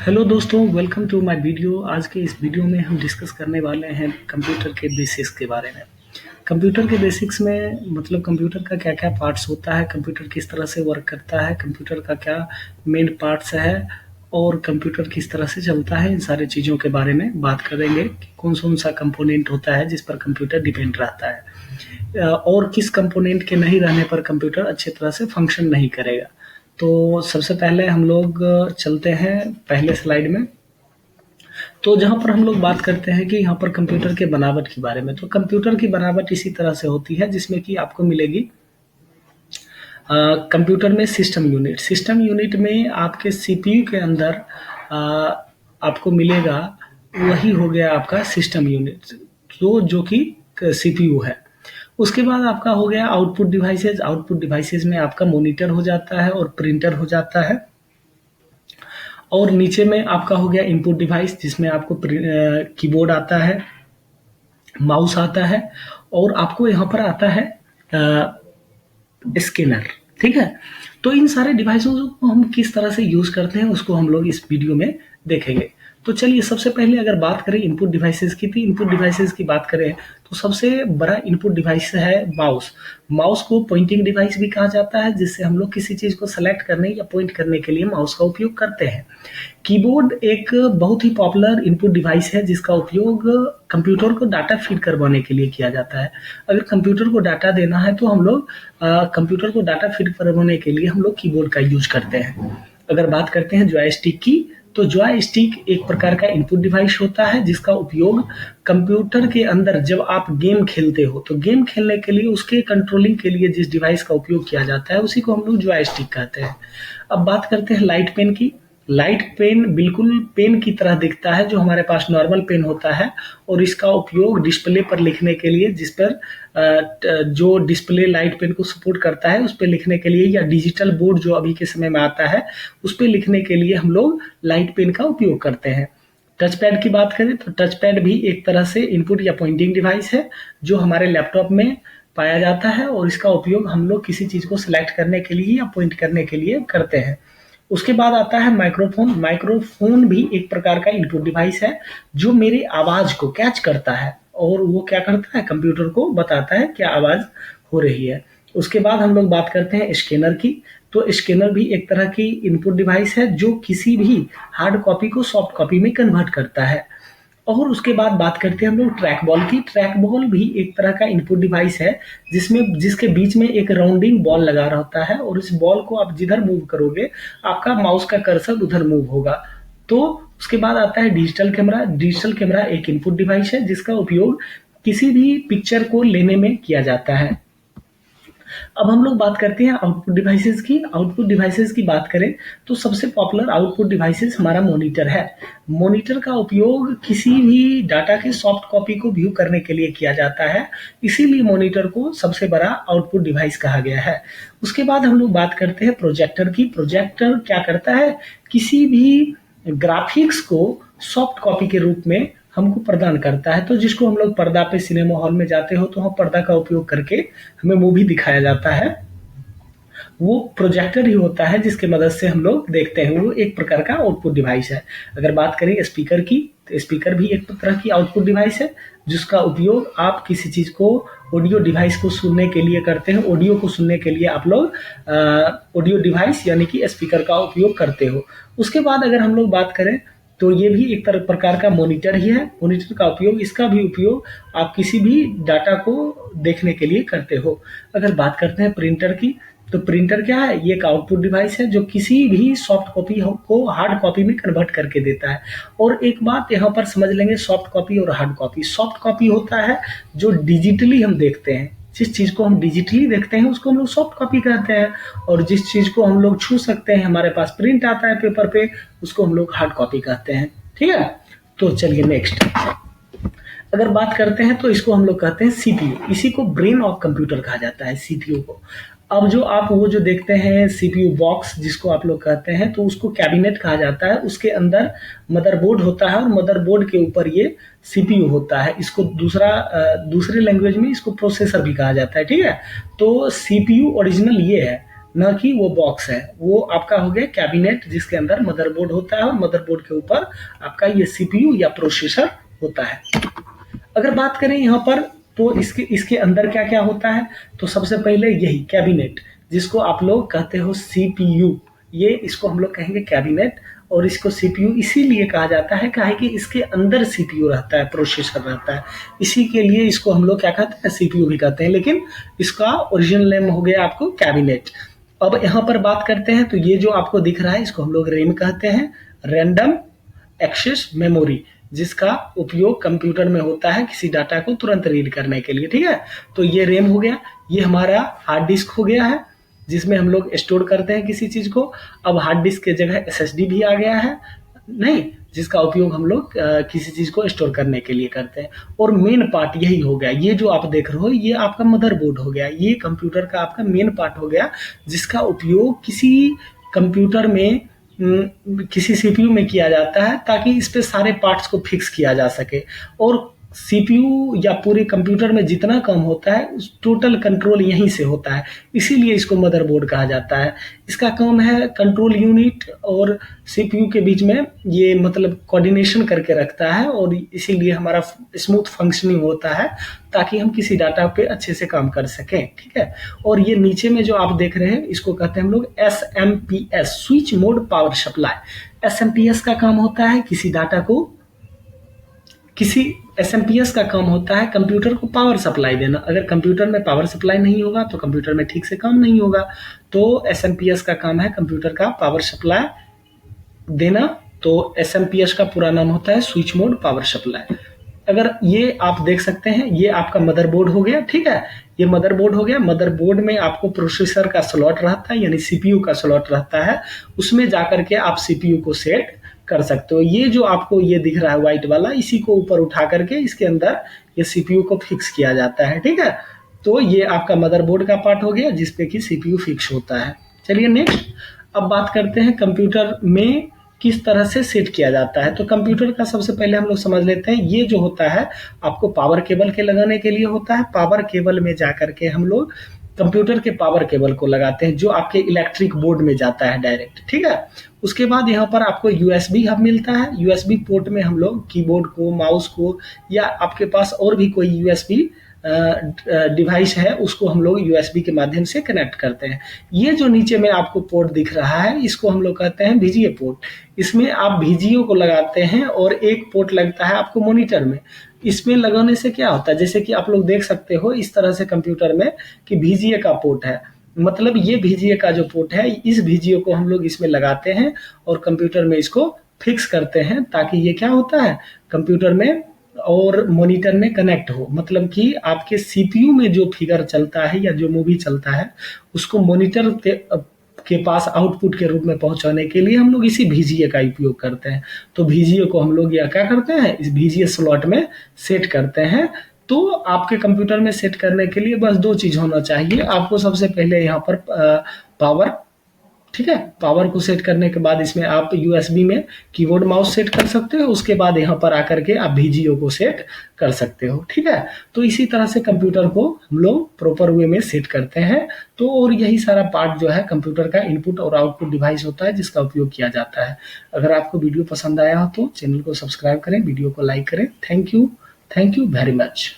Hello दोस्तों, welcome to my video. आज के इस वीडियो में हम डिस्कस करने वाले हैं कंप्यूटर के बेसिक्स के बारे में। कंप्यूटर के बेसिक्स में मतलब कंप्यूटर का क्या क्या पार्ट्स होता है, कंप्यूटर किस तरह से वर्क करता है, कंप्यूटर का क्या मेन पार्ट्स है और कंप्यूटर किस तरह से चलता है, इन सारी चीज़ों के बारे में बात करेंगे कि कौन सा कंपोनेंट होता है जिस पर कंप्यूटर डिपेंड रहता है और किस कंपोनेंट के नहीं रहने पर कंप्यूटर अच्छी तरह से फंक्शन नहीं करेगा। तो सबसे पहले हम लोग चलते हैं पहले स्लाइड में। तो जहाँ पर हम लोग बात करते हैं कि यहाँ पर कंप्यूटर के बनावट के बारे में, तो कंप्यूटर की बनावट इसी तरह से होती है जिसमें कि आपको मिलेगी कंप्यूटर में सिस्टम यूनिट में आपके सीपीयू के अंदर आपको मिलेगा, वही हो गया आपका सिस्टम यूनिट जो कि सीपीयू है। उसके बाद आपका हो गया आउटपुट डिवाइसेज में आपका मॉनिटर हो जाता है और प्रिंटर हो जाता है। और नीचे में आपका हो गया इनपुट डिवाइस जिसमें आपको कीबोर्ड आता है, माउस आता है और आपको यहाँ पर आता है स्कैनर। ठीक है, तो इन सारे डिवाइसों को हम किस तरह से यूज करते हैं उसको हम लोग इस वीडियो में देखेंगे। तो चलिए सबसे पहले अगर बात करें इनपुट डिवाइसेस की, तो इनपुट डिवाइसेस की बात करें तो सबसे बड़ा इनपुट डिवाइस है माउस। माउस को पॉइंटिंग डिवाइस भी कहा जाता है, जिससे हम लोग किसी चीज को सेलेक्ट करने या पॉइंट करने के लिए माउस का उपयोग करते हैं। कीबोर्ड एक बहुत ही पॉपुलर इनपुट डिवाइस है जिसका उपयोग कंप्यूटर को डाटा फीड करवाने के लिए किया जाता है। अगर कंप्यूटर को डाटा देना है तो हम लोग कंप्यूटर को डाटा फीड करवाने के लिए हम लोग कीबोर्ड का यूज करते हैं। अगर बात करते हैं जॉयस्टिक की, तो जॉयस्टिक एक प्रकार का इनपुट डिवाइस होता है जिसका उपयोग कंप्यूटर के अंदर जब आप गेम खेलते हो तो गेम खेलने के लिए उसके कंट्रोलिंग के लिए जिस डिवाइस का उपयोग किया जाता है उसी को हम लोग जॉयस्टिक कहते हैं। अब बात करते हैं लाइट पेन की। लाइट पेन बिल्कुल पेन की तरह दिखता है जो हमारे पास नॉर्मल पेन होता है, और इसका उपयोग डिस्प्ले पर लिखने के लिए, जिस पर जो डिस्प्ले लाइट पेन को सपोर्ट करता है उस पर लिखने के लिए, या डिजिटल बोर्ड जो अभी के समय में आता है उस पर लिखने के लिए हम लोग लाइट पेन का उपयोग करते हैं। टच पैड की बात करें तो टच पैड भी एक तरह से इनपुट या पॉइंटिंग डिवाइस है जो हमारे लैपटॉप में पाया जाता है, और इसका उपयोग हम लोग किसी चीज को सिलेक्ट करने के लिए या पॉइंट करने के लिए करते हैं। उसके बाद आता है माइक्रोफोन। माइक्रोफोन भी एक प्रकार का इनपुट डिवाइस है जो मेरी आवाज को कैच करता है और वो क्या करता है, कंप्यूटर को बताता है क्या आवाज हो रही है। उसके बाद हम लोग बात करते हैं स्कैनर की। तो स्कैनर भी एक तरह की इनपुट डिवाइस है जो किसी भी हार्ड कॉपी को सॉफ्ट कॉपी में कन्वर्ट करता है। और उसके बाद बात करते हैं हम लोग ट्रैक बॉल की। ट्रैक बॉल भी एक तरह का इनपुट डिवाइस है जिसके बीच में एक राउंडिंग बॉल लगा रहता है, और इस बॉल को आप जिधर मूव करोगे आपका माउस का कर्सर उधर मूव होगा। तो उसके बाद आता है डिजिटल कैमरा। डिजिटल कैमरा एक इनपुट डिवाइस है जिसका उपयोग किसी भी पिक्चर को लेने में किया जाता है। अब हम लोग बात करते हैं आउटपुट डिवाइसेस की। आउटपुट डिवाइसेस की बात करें तो सबसे पॉपुलर आउटपुट डिवाइसेस हमारा मॉनिटर है। मॉनिटर का उपयोग किसी भी डाटा की सॉफ्ट कॉपी को व्यू करने के लिए किया जाता है, इसीलिए मॉनिटर को सबसे बड़ा आउटपुट डिवाइस कहा गया है। उसके बाद हम लोग बात करते हैं प्रोजेक्टर की। प्रोजेक्टर क्या करता है, किसी भी ग्राफिक्स को सॉफ्ट कॉपी के रूप में हमको प्रदान करता है। तो जिसको हम लोग पर्दा पे सिनेमा हॉल में जाते हो तो वहाँ पर्दा का उपयोग करके हमें मूवी दिखाया जाता है, वो प्रोजेक्टर ही होता है जिसके मदद से हम लोग देखते हैं। वो एक प्रकार का आउटपुट डिवाइस है। अगर बात करें स्पीकर की, तो स्पीकर भी एक तरह की आउटपुट डिवाइस है जिसका उपयोग आप किसी चीज को, ऑडियो डिवाइस को सुनने के लिए करते हैं। ऑडियो को सुनने के लिए आप लोग ऑडियो डिवाइस यानी कि स्पीकर का उपयोग करते हो। उसके बाद अगर हम लोग बात करें तो ये भी एक तरह प्रकार का मॉनिटर ही है। मॉनिटर का उपयोग, इसका भी उपयोग आप किसी भी डाटा को देखने के लिए करते हो। अगर बात करते हैं प्रिंटर की, तो प्रिंटर क्या है, ये एक आउटपुट डिवाइस है जो किसी भी सॉफ्ट कॉपी को हार्ड कॉपी में कन्वर्ट करके देता है। और एक बात यहाँ पर समझ लेंगे, सॉफ्ट कॉपी और हार्ड कॉपी। सॉफ्ट कॉपी होता है जो डिजिटली हम देखते हैं, जिस चीज को हम डिजिटली देखते हैं उसको हम लोग सॉफ्ट कॉपी कहते हैं, और जिस चीज को हम लोग छू सकते हैं, हमारे पास प्रिंट आता है पेपर पे, उसको हम लोग हार्ड कॉपी कहते हैं। ठीक है, तो चलिए नेक्स्ट अगर बात करते हैं तो इसको हम लोग कहते हैं सीपीयू। इसी को ब्रेन ऑफ कंप्यूटर कहा जाता है, सीपीयू को। अब जो आप वो जो देखते हैं सीपीयू बॉक्स जिसको आप लोग कहते हैं, तो उसको कैबिनेट कहा जाता है। उसके अंदर मदरबोर्ड होता है और मदरबोर्ड के ऊपर ये सीपीयू होता है। इसको दूसरे लैंग्वेज में इसको प्रोसेसर भी कहा जाता है। ठीक है, तो सीपीयू ओरिजिनल ये है। ना कि वो बॉक्स है। वो आपका हो गया कैबिनेट जिसके अंदर मदरबोर्ड होता है और मदरबोर्ड के ऊपर आपका ये सीपीयू या प्रोसेसर होता है। अगर बात करें यहाँ पर तो इसके इसके अंदर क्या क्या होता है, तो सबसे पहले यही कैबिनेट जिसको आप लोग कहते हो सीपीयू, ये इसको हम लोग कहेंगे कैबिनेट। और इसको सीपीयू इसीलिए कहा जाता है काहे कि इसके अंदर सीपीयू रहता है, प्रोसेसर रहता है, इसी के लिए इसको हम लोग क्या कहते हैं, सीपीयू भी कहते हैं, लेकिन इसका ओरिजिनल नेम हो गया आपको कैबिनेट। अब यहाँ पर बात करते हैं तो ये जो आपको दिख रहा है इसको हम लोग रैम कहते हैं, रैंडम एक्सेस मेमोरी, जिसका उपयोग कंप्यूटर में होता है किसी डाटा को तुरंत रीड करने के लिए। ठीक है, तो ये रैम हो गया, ये हमारा हार्ड डिस्क हो गया है जिसमें हम लोग स्टोर करते हैं किसी चीज को। अब हार्ड डिस्क के जगह एसएसडी भी आ गया है, नहीं, जिसका उपयोग हम लोग किसी चीज को स्टोर करने के लिए करते हैं। और मेन पार्ट यही हो गया, ये जो आप देख रहे हो ये आपका मदरबोर्ड हो गया, ये कंप्यूटर का आपका मेन पार्ट हो गया जिसका उपयोग किसी कंप्यूटर में किसी सीपीयू में किया जाता है ताकि इस पे सारे पार्ट्स को फिक्स किया जा सके। और सीपीयू या पूरे कंप्यूटर में जितना काम होता है उस टोटल कंट्रोल यहीं से होता है, इसीलिए इसको मदरबोर्ड कहा जाता है। इसका काम है कंट्रोल यूनिट और सीपीयू के बीच में ये मतलब कोऑर्डिनेशन करके रखता है, और इसीलिए हमारा स्मूथ फंक्शनिंग होता है ताकि हम किसी डाटा पे अच्छे से काम कर सकें। ठीक है, और ये नीचे में जो आप देख रहे हैं इसको कहते हैं हम लोग SMPS, switch mode power supply. SMPS का काम होता है किसी डाटा को, किसी एसएमपीएस का काम होता है कंप्यूटर को पावर सप्लाई देना। अगर कंप्यूटर में पावर सप्लाई नहीं होगा तो कंप्यूटर में ठीक से काम नहीं होगा। तो एसएमपीएस का काम है कंप्यूटर का पावर सप्लाई देना। तो एसएमपीएस का पूरा नाम होता है स्विच मोड पावर सप्लाई। अगर ये आप देख सकते हैं ये आपका मदरबोर्ड हो गया। ठीक है, ये मदरबोर्ड हो गया। मदरबोर्ड में आपको प्रोसेसर का स्लॉट रहता है यानी सीपीयू का स्लॉट रहता है, उसमें जाकर के आप सीपीयू को सेट कर सकते हो। ये जो आपको ये दिख रहा है व्हाइट वाला, इसी को ऊपर उठा करके इसके अंदर ये सीपीयू को फिक्स किया जाता है। ठीक है, तो ये आपका मदरबोर्ड का पार्ट हो गया जिसपे कि सीपीयू फिक्स होता है। चलिए नेक्स्ट, अब बात करते हैं कंप्यूटर में किस तरह से सेट किया जाता है। तो कंप्यूटर का सबसे पहले हम लोग समझ लेते हैं, ये जो होता है आपको पावर केबल के लगाने के लिए होता है। पावर केबल में जाकर के हम लोग कंप्यूटर के पावर केबल को लगाते हैं जो आपके इलेक्ट्रिक बोर्ड में जाता है डायरेक्ट। ठीक है, उसके बाद यहाँ पर आपको यूएसबी हब मिलता है। यूएसबी पोर्ट में हम लोग कीबोर्ड को, माउस को, या आपके पास और भी कोई यूएसबी डिवाइस है उसको हम लोग यूएसबी के माध्यम से कनेक्ट करते हैं। ये जो नीचे में आपको पोर्ट दिख रहा है इसको हम लोग कहते हैं VGA पोर्ट। इसमें आप VGA को लगाते हैं और एक पोर्ट लगता है आपको मॉनिटर में। इसमें लगाने से क्या होता है, जैसे कि आप लोग देख सकते हो इस तरह से कंप्यूटर में कि VGA का पोर्ट है, मतलब ये VGA का जो पोर्ट है इस VGA को हम लोग इसमें लगाते हैं और कंप्यूटर में इसको फिक्स करते हैं ताकि ये क्या होता है कंप्यूटर में और मॉनिटर में कनेक्ट हो। मतलब कि आपके सीपीयू में जो फिगर चलता है या जो मूवी चलता है उसको मॉनिटर के पास आउटपुट के रूप में पहुंचाने के लिए हम लोग इसी VGA का उपयोग करते हैं। तो VGA को हम लोग या क्या करते हैं, इस VGA स्लॉट में सेट करते हैं। तो आपके कंप्यूटर में सेट करने के लिए बस दो चीज होना चाहिए आपको। सबसे पहले यहाँ पर पावर, ठीक है, पावर को सेट करने के बाद इसमें आप यूएसबी में कीबोर्ड माउस सेट कर सकते हो। उसके बाद यहाँ पर आकर के आप VGA को सेट कर सकते हो। ठीक है, तो इसी तरह से कंप्यूटर को हम लोग प्रॉपर वे में सेट करते हैं। तो और यही सारा पार्ट जो है कंप्यूटर का इनपुट और आउटपुट डिवाइस होता है जिसका उपयोग किया जाता है। अगर आपको वीडियो पसंद आया हो तो चैनल को सब्सक्राइब करें, वीडियो को लाइक करें। Thank you very much.